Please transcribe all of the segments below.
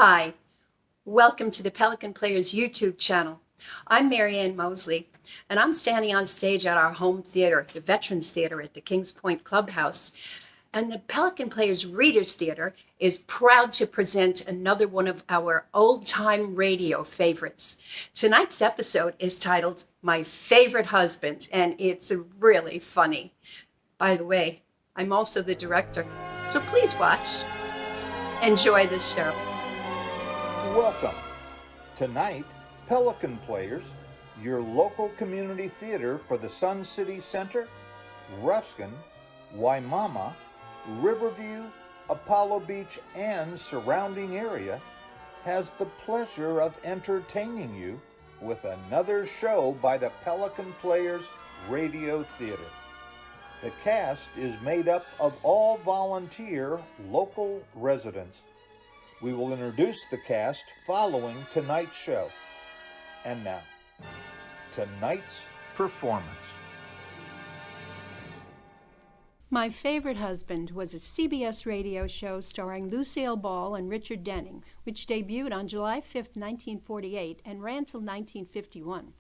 Hi, welcome to the Pelican Players YouTube channel. I'm Marianne Mosley, and I'm standing on stage at our home theater, the Veterans Theater at the Kings Point Clubhouse. And the Pelican Players Readers Theater is proud to present another one of our old-time radio favorites. Tonight's episode is titled My Favorite Husband, and it's really funny. By the way, I'm also the director, so please watch. Enjoy the show. Welcome. Tonight, Pelican Players, your local community theater for the Sun City Center, Ruskin, Waimama, Riverview, Apollo Beach, and surrounding area, has the pleasure of entertaining you with another show by the Pelican Players Radio Theater. The cast is made up of all volunteer local residents. We will introduce the cast following tonight's show. And now, tonight's performance. My Favorite Husband was a CBS radio show starring Lucille Ball and Richard Denning, which debuted on July 5, 1948, and ran till 1951.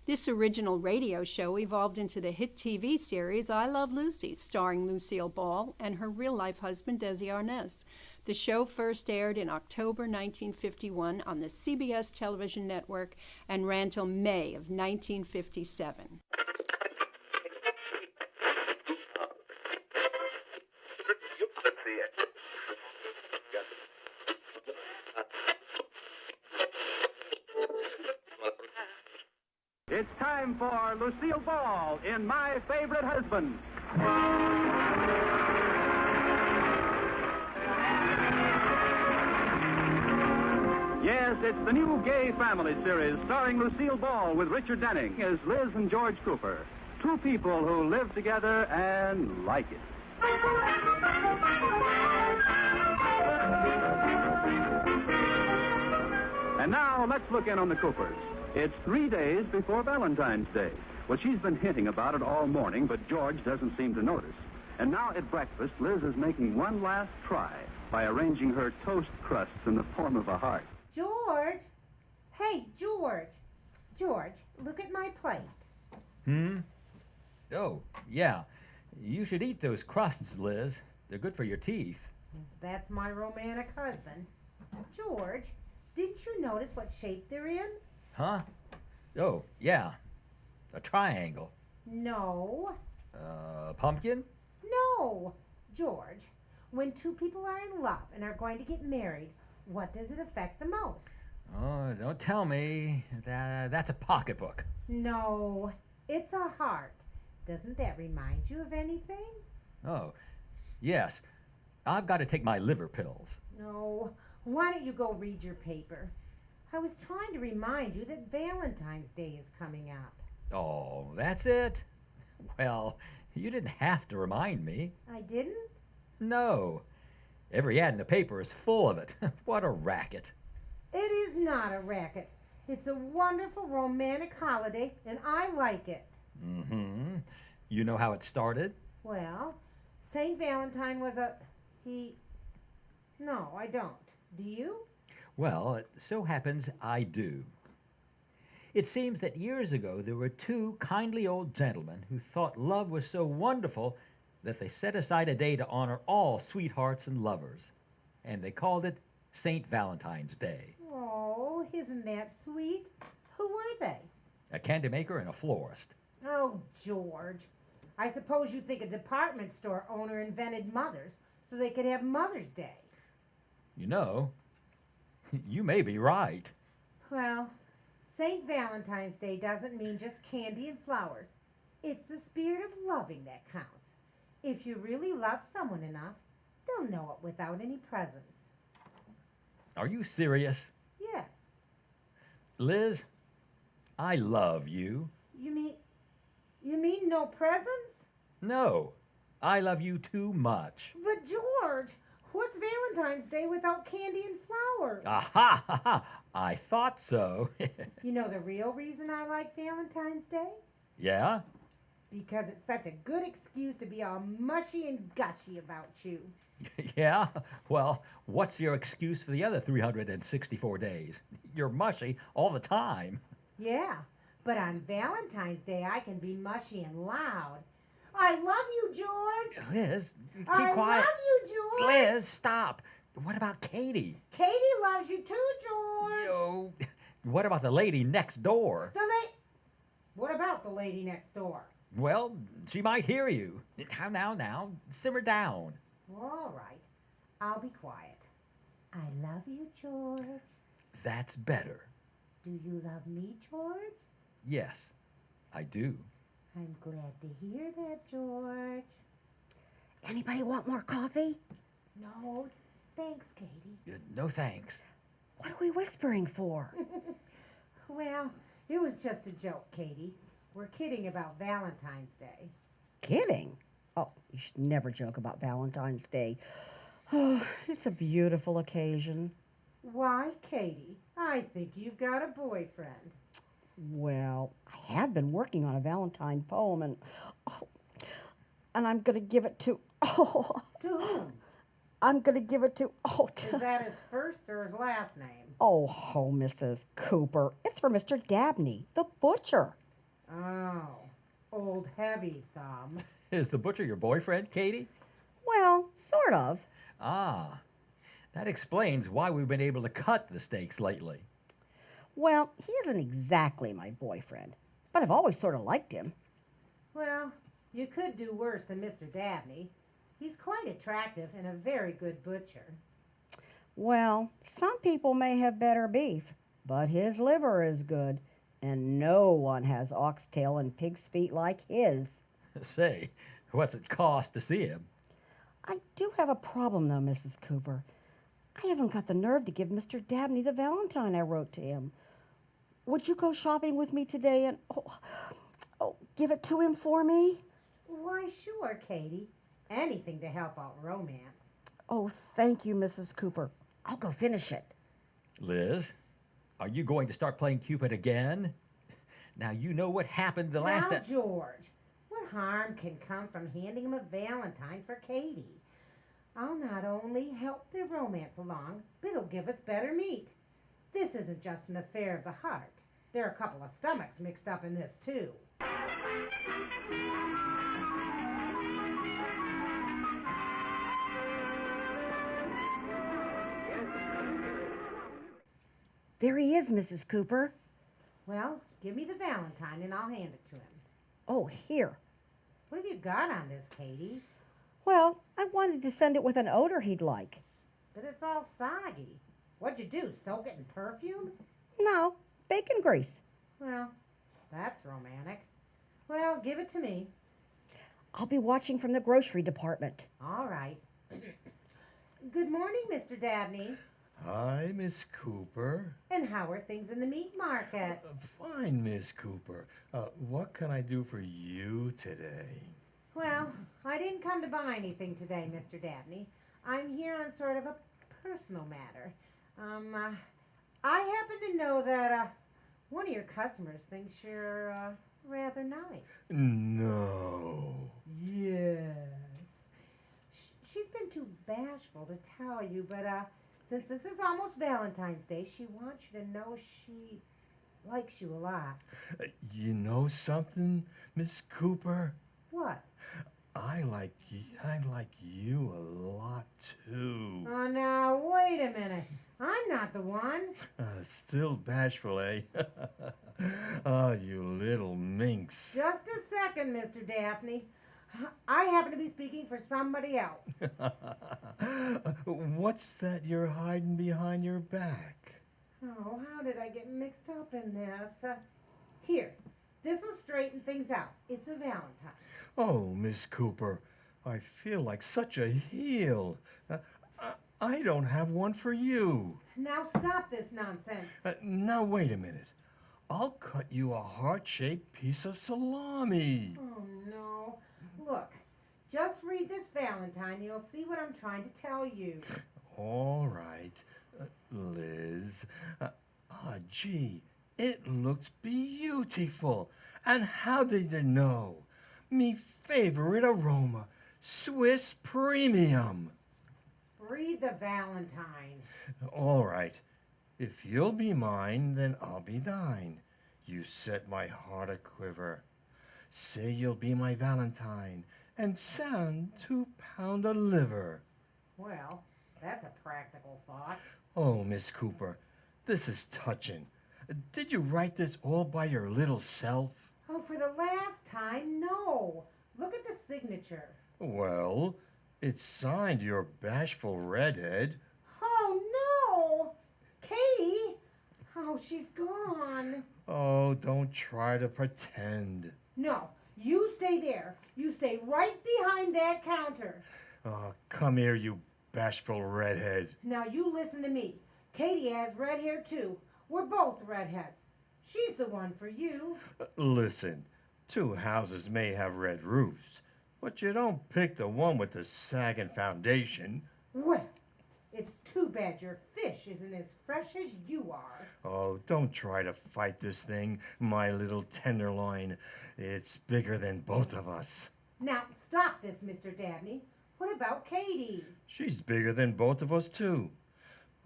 This original radio show evolved into the hit TV series I Love Lucy, starring Lucille Ball and her real-life husband, Desi Arnaz. The show first aired in October 1951 on the CBS television network and ran till May of 1957. It's time for Lucille Ball in My Favorite Husband. Yes, it's the new Gay Family series starring Lucille Ball with Richard Denning as Liz and George Cooper. Two people who live together and like it. And now let's look in on the Coopers. It's 3 days before Valentine's Day. Well, she's been hinting about it all morning, but George doesn't seem to notice. And now at breakfast, Liz is making one last try by arranging her toast crusts in the form of a heart. George! Hey, George! George, look at my plate. Oh, yeah. You should eat those crusts, Liz. They're good for your teeth. That's my romantic husband. George, didn't you notice what shape they're in? Huh? Oh, yeah. A triangle. No. Pumpkin? No. George, when two people are in love and are going to get married, what does it affect the most? Oh, don't tell me. That's a pocketbook. No, it's a heart. Doesn't that remind you of anything? Oh, yes. I've got to take my liver pills. No. Why don't you go read your paper? I was trying to remind you that Valentine's Day is coming up. Oh, that's it? Well, you didn't have to remind me. I didn't? No. Every ad in the paper is full of it. What a racket. It is not a racket. It's a wonderful romantic holiday, and I like it. Mm-hmm. You know how it started? Well, St. Valentine was No, I don't. Do you? Well, it so happens I do. It seems that years ago there were two kindly old gentlemen who thought love was so wonderful that they set aside a day to honor all sweethearts and lovers. And they called it St. Valentine's Day. Oh, isn't that sweet? Who were they? A candy maker and a florist. Oh, George. I suppose you think a department store owner invented mothers so they could have Mother's Day. You know, you may be right. Well, St. Valentine's Day doesn't mean just candy and flowers. It's the spirit of loving that counts. If you really love someone enough, they'll know it without any presents. Are you serious? Yes. Liz, I love you. You mean no presents? No, I love you too much. But George, what's Valentine's Day without candy and flowers? Aha! Ha, ha. I thought so. You know the real reason I like Valentine's Day? Yeah? Because it's such a good excuse to be all mushy and gushy about you. Yeah? Well, what's your excuse for the other 364 days? You're mushy all the time. Yeah, but on Valentine's Day I can be mushy and loud. I love you, George. Liz, keep I quiet. love you, George. Liz, stop. What about Katie? Katie loves you too, George. Yo, what about the lady next door? What about the lady next door? Well, she might hear you. Now, simmer down. All right, I'll be quiet. I love you, George. That's better. Do you love me, George? Yes, I do. I'm glad to hear that, George. Anybody want more coffee? No, thanks, Katie. No thanks. What are we whispering for? Well, it was just a joke, Katie. We're kidding about Valentine's Day. Kidding? Oh, you should never joke about Valentine's Day. Oh, it's a beautiful occasion. Why, Katie? I think you've got a boyfriend. Well, I have been working on a Valentine poem and I'm going to give it to, To whom? I'm going to give it to, Is that his first or his last name? Mrs. Cooper. It's for Mr. Dabney, the butcher. Oh, old heavy thumb. Is the butcher your boyfriend, Katie? Well, sort of. Ah, that explains why we've been able to cut the steaks lately. Well, he isn't exactly my boyfriend, but I've always sort of liked him. Well, you could do worse than Mr. Dabney. He's quite attractive and a very good butcher. Well, some people may have better beef, but his liver is good, and no one has oxtail and pig's feet like his. Say, what's it cost to see him? I do have a problem, though, Mrs. Cooper. I haven't got the nerve to give Mr. Dabney the valentine I wrote to him. Would you go shopping with me today and, give it to him for me? Why, sure, Katie. Anything to help out romance. Oh, thank you, Mrs. Cooper. I'll go finish it. Liz, are you going to start playing Cupid again? Now, you know what happened the last Now, time. George, what harm can come from handing him a valentine for Katie? I'll not only help their romance along, but it'll give us better meat. This isn't just an affair of the heart. There are a couple of stomachs mixed up in this, too. There he is, Mrs. Cooper. Well, give me the valentine and I'll hand it to him. Oh, here. What have you got on this, Katie? Well, I wanted to send it with an odor he'd like. But it's all soggy. What'd you do, soak it in perfume? No, bacon grease. Well, that's romantic. Well, give it to me. I'll be watching from the grocery department. All right. Good morning, Mr. Dabney. Hi, Miss Cooper. And how are things in the meat market? Fine, Miss Cooper. What can I do for you today? Well, I didn't come to buy anything today, Mr. Dabney. I'm here on sort of a personal matter. I happen to know that one of your customers thinks you're rather nice. No. Yes. She's been too bashful to tell you, but since this is almost Valentine's Day, she wants you to know she likes you a lot. You know something, Miss Cooper? What? I like you a lot too. Oh, now, wait a minute. I'm not the one. Still bashful, eh? Oh, you little minx. Just a second, Mr. Daphne. I happen to be speaking for somebody else. What's that you're hiding behind your back? Oh, how did I get mixed up in this? Here, this will straighten things out. It's a Valentine. Oh, Miss Cooper, I feel like such a heel. I don't have one for you. Now stop this nonsense. Now, wait a minute. I'll cut you a heart-shaped piece of salami. Oh, no. Look, just read this Valentine. And you'll see what I'm trying to tell you. All right, Liz. Gee, it looks beautiful. And how did you know? Me favorite aroma, Swiss Premium. Read the Valentine. All right. If you'll be mine, then I'll be thine. You set my heart a quiver. Say you'll be my Valentine and send 2 pound of liver. Well, that's a practical thought. Oh, Miss Cooper, this is touching. Did you write this all by your little self? Oh, for the last time, no. Look at the signature. Well, it's signed your bashful redhead. Oh, no! Katie! Oh, she's gone. Oh, don't try to pretend. No, you stay there. You stay right behind that counter. Oh, come here, you bashful redhead. Now you listen to me. Katie has red hair too. We're both redheads. She's the one for you. Listen, 2 houses may have red roofs, but you don't pick the one with the sagging foundation. Well, it's too bad your fish isn't as fresh as you are. Oh, don't try to fight this thing, my little tenderloin. It's bigger than both of us. Now stop this, Mr. Dabney. What about Katie? She's bigger than both of us, too.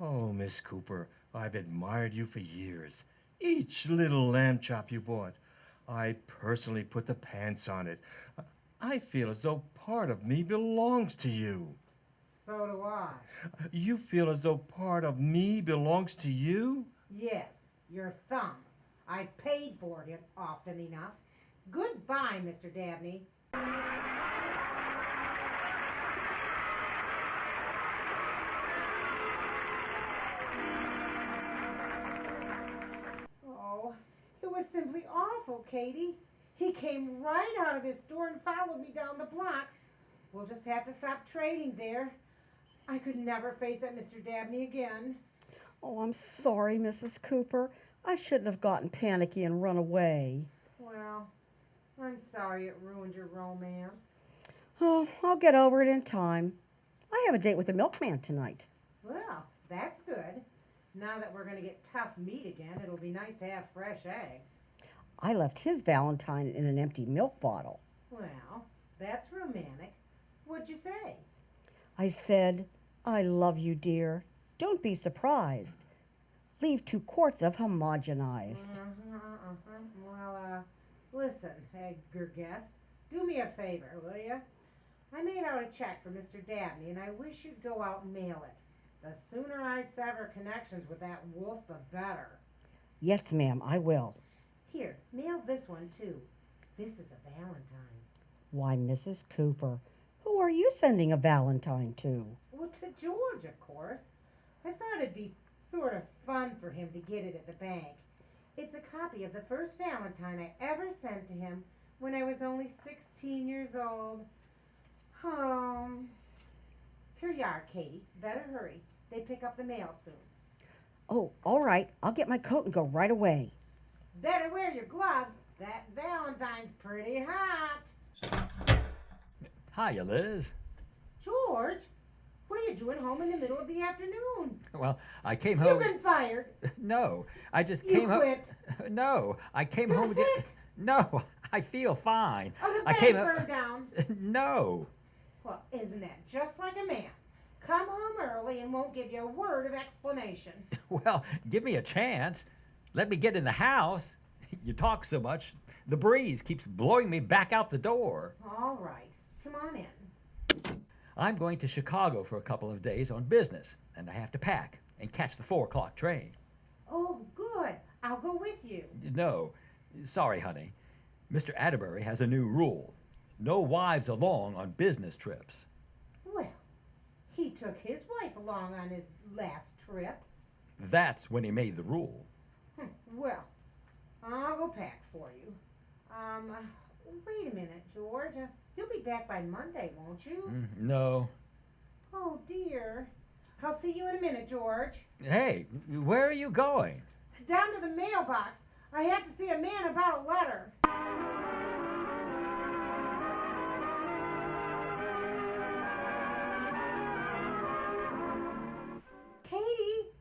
Oh, Miss Cooper, I've admired you for years. Each little lamb chop you bought, I personally put the pants on it. I feel as though part of me belongs to you. So do I. You feel as though part of me belongs to you? Yes, your thumb. I've paid for it often enough. Goodbye, Mr. Dabney. Oh, it was simply awful, Katie. He came right out of his store and followed me down the block. We'll just have to stop trading there. I could never face that Mr. Dabney again. Oh, I'm sorry, Mrs. Cooper. I shouldn't have gotten panicky and run away. Well, I'm sorry it ruined your romance. Oh, I'll get over it in time. I have a date with the milkman tonight. Well, that's good. Now that we're going to get tough meat again, it'll be nice to have fresh eggs. I left his Valentine in an empty milk bottle. Well, that's romantic. What'd you say? I said, I love you, dear. Don't be surprised. Leave 2 quarts of homogenized. Well, listen, Edgar Guest, do me a favor, will you? I made out a check for Mr. Dabney, and I wish you'd go out and mail it. The sooner I sever connections with that wolf, the better. Yes, ma'am, I will. Here, mail this one, too. This is a Valentine. Why, Mrs. Cooper, who are you sending a Valentine to? Well, to George, of course. I thought it'd be sort of fun for him to get it at the bank. It's a copy of the first Valentine I ever sent to him when I was only 16 years old. Oh. Here you are, Katie. Better hurry. They pick up the mail soon. Oh, all right. I'll get my coat and go right away. Better wear your gloves. That Valentine's pretty hot. Hiya, Liz. George, what are you doing home in the middle of the afternoon? Well, I came You've home. been fired. No, I just You came home. quit. No, I came You're home. sick. No, I feel fine. Oh, the I bank came burned down. No. Well, isn't that just like a man? Come home early and won't give you a word of explanation. Well, give me a chance. Let me get in the house. You talk so much, the breeze keeps blowing me back out the door. All right, come on in. I'm going to Chicago for a couple of days on business, and I have to pack and catch the 4 o'clock train. Oh, good. I'll go with you. No, sorry, honey. Mr. Atterbury has a new rule. No wives along on business trips. Well, he took his wife along on his last trip. That's when he made the rule. Well, I'll go pack for you. Wait a minute, George. You'll be back by Monday, won't you? No. Oh, dear. I'll see you in a minute, George. Hey, where are you going? Down to the mailbox. I have to see a man about a letter.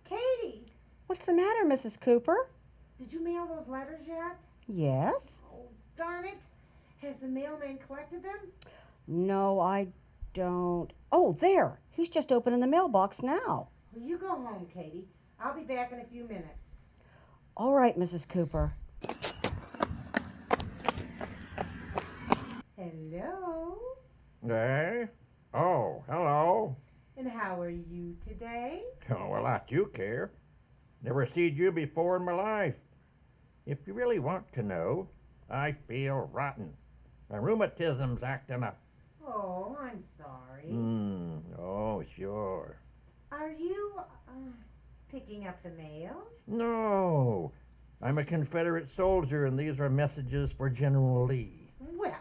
Katie! What's the matter, Mrs. Cooper? Did you mail those letters yet? Yes? Oh, darn it. Has the mailman collected them? No, I don't. Oh, there. He's just opening the mailbox now. Well, you go home, Katie. I'll be back in a few minutes. All right, Mrs. Cooper. Hello? Hey? Oh, hello. And how are you today? Oh, well, I do care. Never seed you before in my life. If you really want to know, I feel rotten. My rheumatism's acting up. Oh, I'm sorry. Oh, sure. Are you picking up the mail? No, I'm a Confederate soldier, and these are messages for General Lee. Well,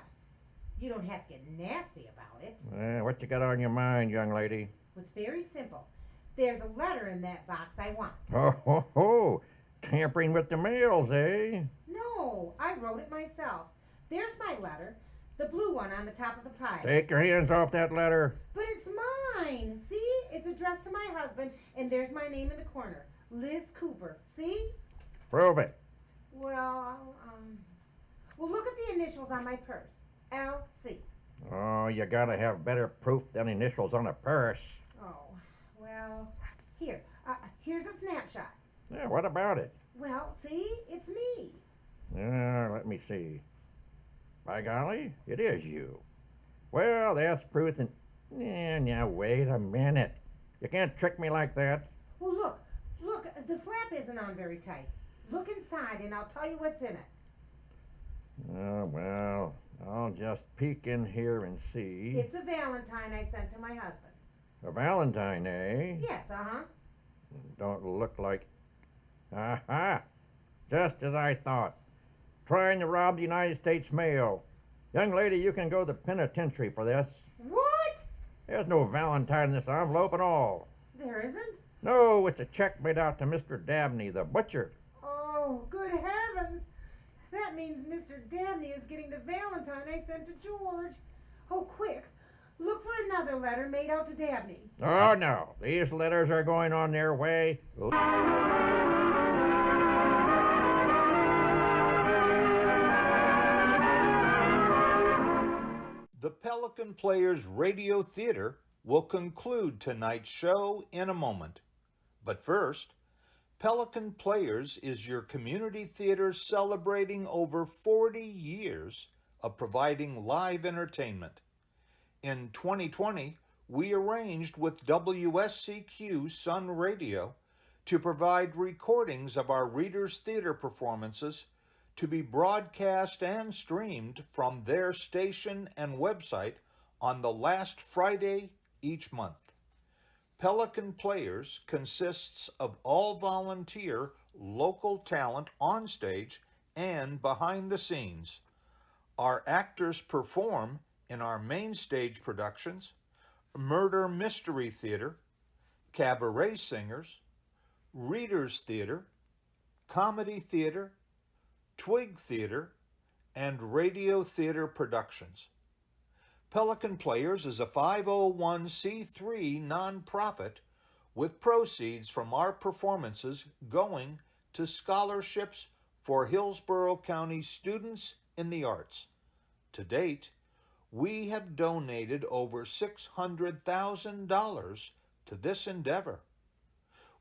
you don't have to get nasty about it. What you got on your mind, young lady? It's very simple. There's a letter in that box I want. Oh, ho, ho. Tampering with the mails, eh? No, I wrote it myself. There's my letter, the blue one on the top of the pile. Take your hands off that letter. But it's mine. See? It's addressed to my husband, and there's my name in the corner. Liz Cooper. See? Prove it. Well, look at the initials on my purse. L.C. Oh, you gotta have better proof than initials on a purse. Oh, well, here's a snapshot. Yeah, what about it? Well, see? It's me. Let me see. By golly, it is you. Well, that's proof and... now wait a minute. You can't trick me like that. Well, look, the flap isn't on very tight. Look inside and I'll tell you what's in it. Oh, well, I'll just peek in here and see. It's a valentine I sent to my husband. A valentine, eh? Yes, Don't look like... Aha! Just as I thought. Trying to rob the United States mail. Young lady, you can go to the penitentiary for this. What? There's no valentine in this envelope at all. There isn't? No, it's a check made out to Mr. Dabney, the butcher. Oh, good heavens. That means Mr. Dabney is getting the valentine I sent to George. Oh, quick. Look for another letter made out to Dabney. Oh, no. These letters are going on their way. The Pelican Players Radio Theater will conclude tonight's show in a moment. But first, Pelican Players is your community theater celebrating over 40 years of providing live entertainment. In 2020, we arranged with WSCQ Sun Radio to provide recordings of our Readers Theater performances to be broadcast and streamed from their station and website on the last Friday each month. Pelican Players consists of all volunteer local talent on stage and behind the scenes. Our actors perform in our main stage productions, Murder Mystery Theater, Cabaret Singers, Readers Theater, Comedy Theater, Twig Theater, and Radio Theater Productions. Pelican Players is a 501c3 nonprofit with proceeds from our performances going to scholarships for Hillsborough County students in the arts. To date, we have donated over $600,000 to this endeavor.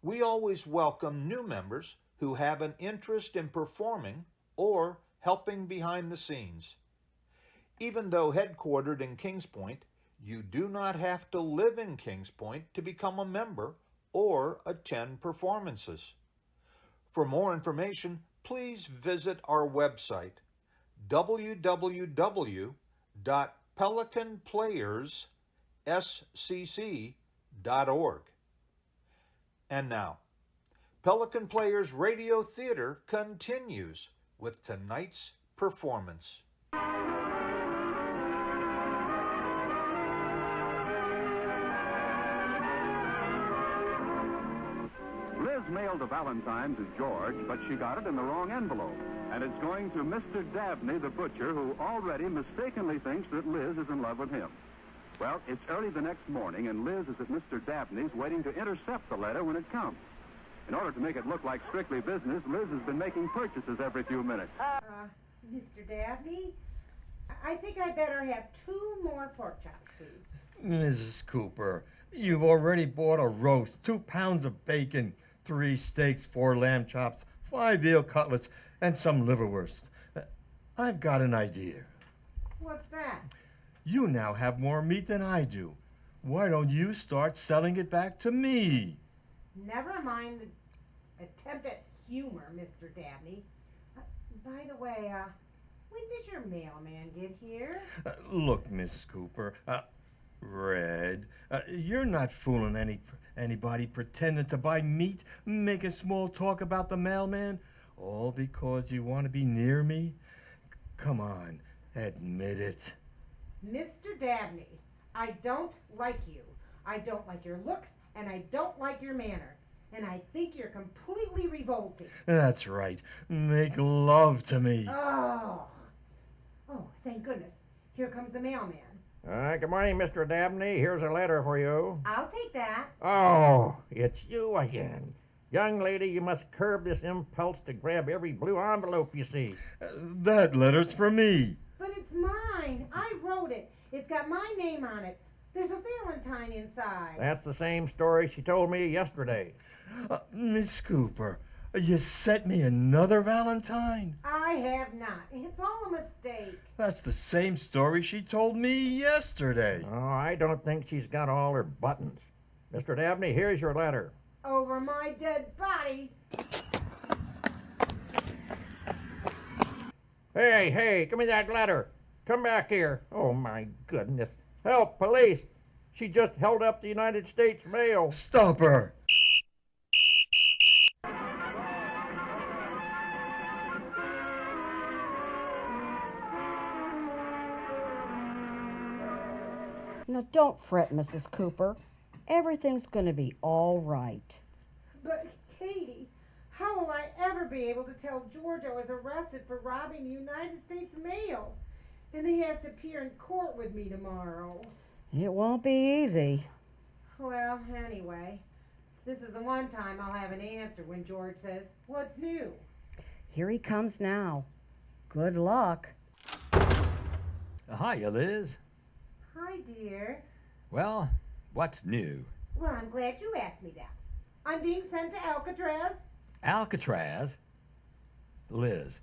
We always welcome new members who have an interest in performing or helping behind the scenes. Even though headquartered in Kings Point, you do not have to live in Kings Point to become a member or attend performances. For more information, please visit our website, www.pelicanplayersscc.org. And now, Pelican Players Radio Theater continues with tonight's performance. Liz mailed a valentine to George, but she got it in the wrong envelope. And it's going to Mr. Dabney, the butcher, who already mistakenly thinks that Liz is in love with him. Well, it's early the next morning, and Liz is at Mr. Dabney's waiting to intercept the letter when it comes. In order to make it look like strictly business, Liz has been making purchases every few minutes. Mr. Dabney, I think I better have 2 more pork chops, please. Mrs. Cooper, you've already bought a roast, 2 pounds of bacon, 3 steaks, 4 lamb chops, 5 veal cutlets, and some liverwurst. I've got an idea. What's that? You now have more meat than I do. Why don't you start selling it back to me? Never mind the attempt at humor, Mr. Dabney. By the way, when does your mailman get here? Look, Mrs. Cooper, Red, you're not fooling anybody pretending to buy meat, making small talk about the mailman, all because you want to be near me? Come on, admit it. Mr. Dabney, I don't like you. I don't like your looks, and I don't like your manner. And I think you're completely revolting. That's right. Make love to me. Oh, thank goodness. Here comes the mailman. Good morning, Mr. Dabney. Here's a letter for you. I'll take that. Oh, it's you again. Young lady, you must curb this impulse to grab every blue envelope you see. That letter's for me. But it's mine. I wrote it. It's got my name on it. There's a Valentine inside. That's the same story she told me yesterday. Miss Cooper, you sent me another Valentine? I have not. It's all a mistake. That's the same story she told me yesterday. Oh, I don't think she's got all her buttons. Mr. Dabney, here's your letter. Over my dead body. Hey, give me that letter. Come back here. Oh, my goodness. Help, police. She just held up the United States mail. Stop her. Now, don't fret, Mrs. Cooper. Everything's going to be all right. But, Katie, how will I ever be able to tell George I was arrested for robbing the United States mails? And he has to appear in court with me tomorrow. It won't be easy. Well, anyway, this is the one time I'll have an answer when George says, "What's new?" Here he comes now. Good luck. Hiya, Liz. Hi, dear. Well, what's new? Well, I'm glad you asked me that. I'm being sent to Alcatraz. Alcatraz? Liz,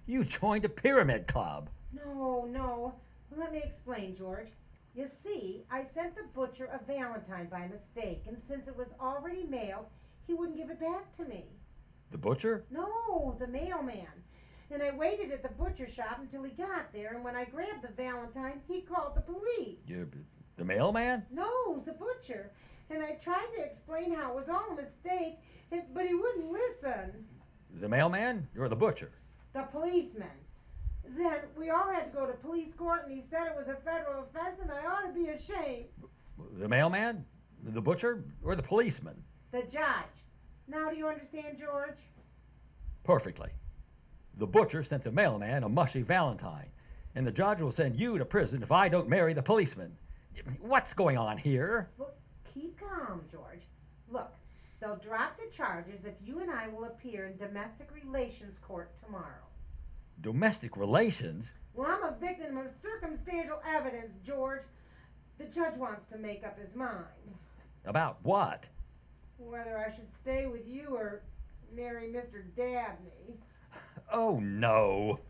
you joined a pyramid club. No. Let me explain, George. You see, I sent the butcher a Valentine by mistake, and since it was already mailed, he wouldn't give it back to me. The butcher? No, the mailman. And I waited at the butcher shop until he got there, and when I grabbed the Valentine, he called the police. The mailman? No, the butcher. And I tried to explain how it was all a mistake, but he wouldn't listen. The mailman? You're the butcher. The policeman. Then we all had to go to police court, and he said it was a federal offense, and I ought to be ashamed. The mailman? The butcher? Or the policeman? The judge. Now do you understand, George? Perfectly. The butcher sent the mailman a mushy Valentine, and the judge will send you to prison if I don't marry the policeman. What's going on here? Well, keep calm, George. Look, they'll drop the charges if you and I will appear in domestic relations court tomorrow. Domestic relations? Well, I'm a victim of circumstantial evidence, George. The judge wants to make up his mind. About what? Whether I should stay with you or marry Mr. Dabney. Oh, no.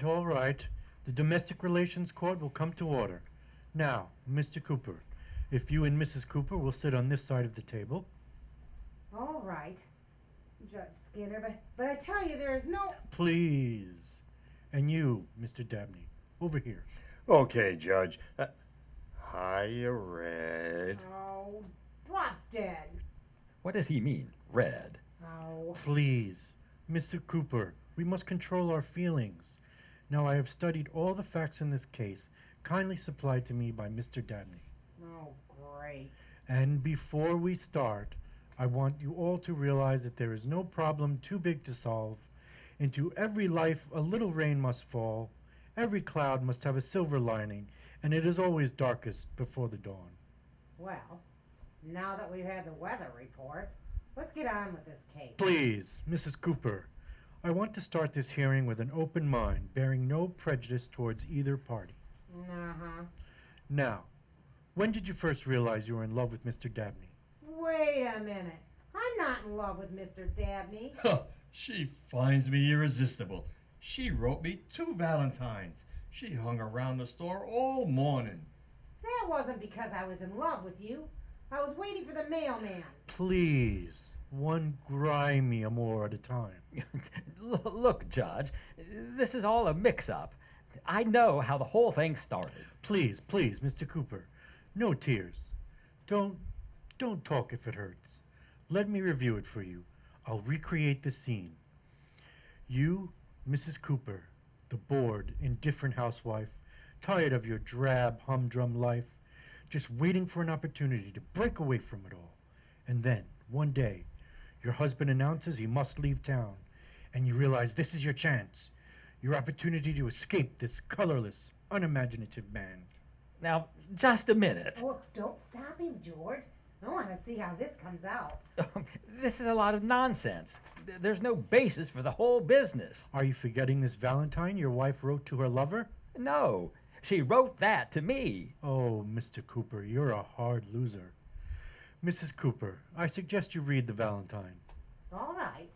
All right. The Domestic Relations Court will come to order. Now, Mr. Cooper, if you and Mrs. Cooper will sit on this side of the table. All right, Judge Skinner, but I tell you, there is no... Please. And you, Mr. Dabney, over here. Okay, Judge. Hiya, Red. Oh, drop dead. What does he mean, red? Oh. Please. Mr. Cooper, we must control our feelings. Now, I have studied all the facts in this case, kindly supplied to me by Mr. Dabney. Oh, great. And before we start, I want you all to realize that there is no problem too big to solve. Into every life a little rain must fall, every cloud must have a silver lining, and it is always darkest before the dawn. Well, now that we've had the weather report, let's get on with this case. Please, Mrs. Cooper, I want to start this hearing with an open mind, bearing no prejudice towards either party. Uh-huh. Now, when did you first realize you were in love with Mr. Dabney? Wait a minute. I'm not in love with Mr. Dabney. She finds me irresistible. She wrote me 2 Valentines. She hung around the store all morning. That wasn't because I was in love with you. I was waiting for the mailman. Please, one grimy amour at a time. Look, Judge, this is all a mix-up. I know how the whole thing started. Please, please, Mr. Cooper, no tears. Don't talk if it hurts. Let me review it for you. I'll recreate the scene. You, Mrs. Cooper, the bored, indifferent housewife, tired of your drab, humdrum life, just waiting for an opportunity to break away from it all. And then, one day, your husband announces he must leave town, and you realize this is your chance, your opportunity to escape this colorless, unimaginative man. Now, just a minute. Oh, don't stop him, George. I want to see how this comes out. This is a lot of nonsense. There's no basis for the whole business. Are you forgetting this Valentine your wife wrote to her lover? No, she wrote that to me. Oh, Mr. Cooper, you're a hard loser. Mrs. Cooper, I suggest you read the Valentine. All right.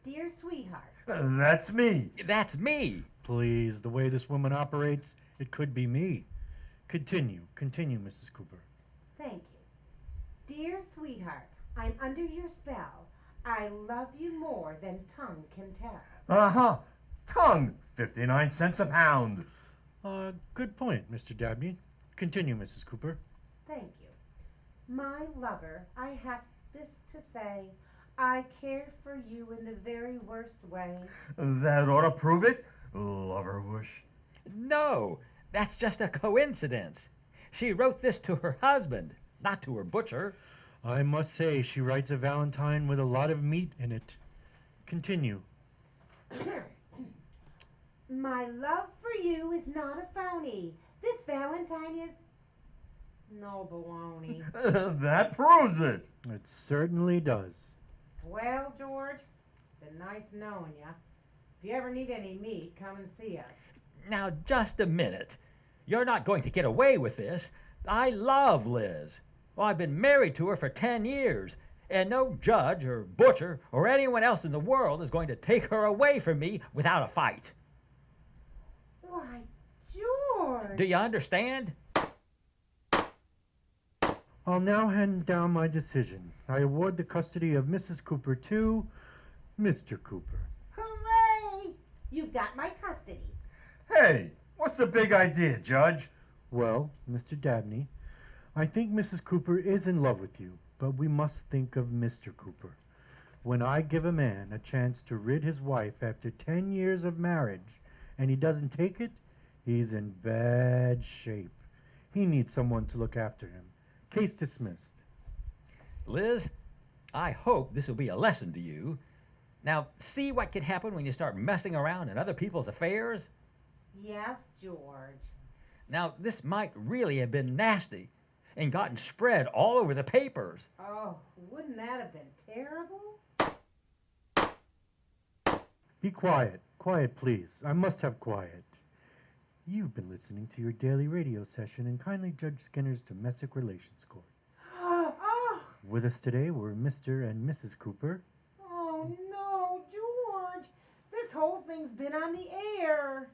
Dear sweetheart. That's me. That's me. Please, the way this woman operates, it could be me. Continue, Mrs. Cooper. Thank you. Dear sweetheart, I'm under your spell. I love you more than tongue can tell. Uh-huh. Tongue, 59 cents a pound. Good point, Mr. Dabney. Continue, Mrs. Cooper. Thank you. My lover, I have this to say. I care for you in the very worst way. That ought to prove it. Lover whoosh. No, that's just a coincidence. She wrote this to her husband, not to her butcher. I must say, she writes a Valentine with a lot of meat in it. Continue. My love for you is not a phony. This Valentine is no baloney. That proves it. It certainly does. Well, George, been nice knowing you. If you ever need any meat, come and see us. Now, just a minute. You're not going to get away with this. I love Liz. Well, I've been married to her for 10 years, and no judge or butcher or anyone else in the world is going to take her away from me without a fight. Why, George! Do you understand? I'll now hand down my decision. I award the custody of Mrs. Cooper to Mr. Cooper. Hooray! You've got my custody. Hey, what's the big idea, Judge? Well, Mr. Dabney, I think Mrs. Cooper is in love with you, but we must think of Mr. Cooper. When I give a man a chance to rid his wife after 10 years of marriage and he doesn't take it, he's in bad shape. He needs someone to look after him. Case dismissed. Liz, I hope this will be a lesson to you. Now, see what can happen when you start messing around in other people's affairs? Yes, George. Now, this might really have been nasty and gotten spread all over the papers. Oh, wouldn't that have been terrible? Be quiet. Quiet, please. I must have quiet. You've been listening to your daily radio session in kindly Judge Skinner's Domestic Relations Court. Oh, With us today were Mr. and Mrs. Cooper. oh no, George. This whole thing's been on the air.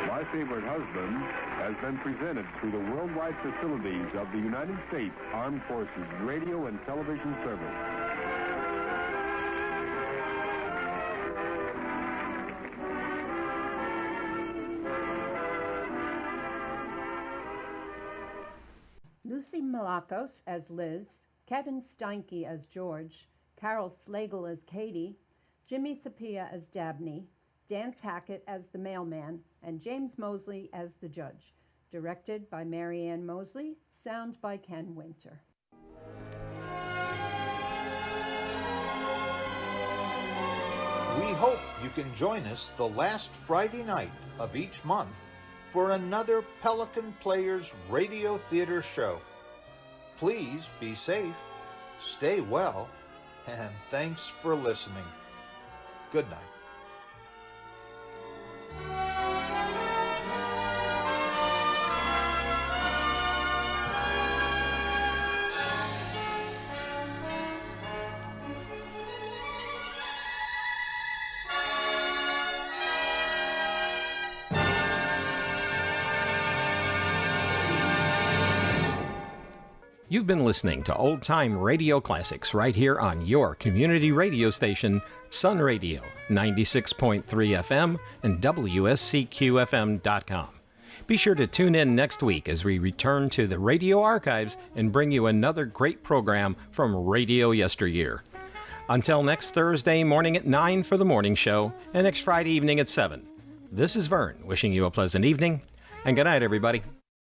My Favorite Husband has been presented through the worldwide facilities of the United States Armed Forces Radio and Television Service. Lucy Malakos as Liz, Kevin Steinke as George, Carol Slagle as Katie, Jimmy Sapia as Dabney, Dan Tackett as the mailman, and James Mosley as the judge. Directed by Marianne Mosley. Sound by Ken Winter. We hope you can join us the last Friday night of each month for another Pelican Players Radio Theater show. Please be safe, stay well, and thanks for listening. Good night. You've been listening to Old Time Radio Classics right here on your community radio station, Sun Radio, 96.3 FM and WSCQFM.com. Be sure to tune in next week as we return to the radio archives and bring you another great program from radio yesteryear. Until next Thursday morning at 9 for the morning show and next Friday evening at 7. This is Vern wishing you a pleasant evening and good night, everybody.